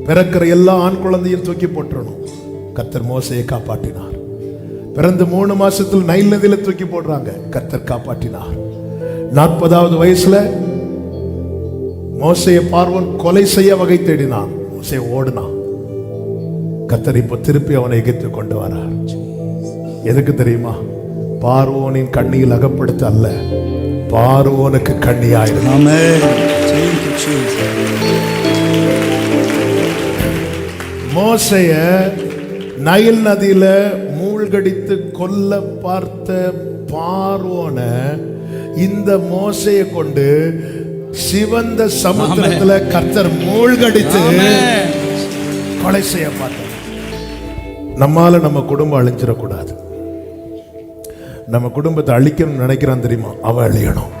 பிறக்கிற எல்லா ஆண் குழந்தையும் தூக்கி போட்டுறணும். கர்த்தர் மோசையை காப்பாற்றினார். பிறந்து 3 மாசத்துல நைல் நதியில தூக்கி போடுறாங்க, கர்த்தர் காப்பாற்றினார். 40வது வயசுல மோசையை பார்வோன் கொலை செய்ய வகை தேடினான். மோசே ஓடினான். கர்த்தர் இப்ப திருப்பி அவனை எகிப்து கொண்டு வரார். எதுக்கு தெரியுமா? பார்வோனின் கண்ணியில் அகப்படுத்த அல்ல, பார்வோனுக்கு கண்ணியாயிரும். மோசைய நைல் நதியில மூழ்கடித்து கொல்ல பார்த்த பார்வோன இந்த மோசைய கொண்டு சிவந்த சமுத்திரத்துல கர்த்தர் மூழ்கடித்து கொலை செய்ய பார்த்தார். நம்மால நம்ம குடும்பம் அழிஞ்சிடக்கூடாது. நம்ம குடும்பத்தை அழிக்கணும்னு நினைக்கிறான் தெரியுமா? அவ அழியணும்.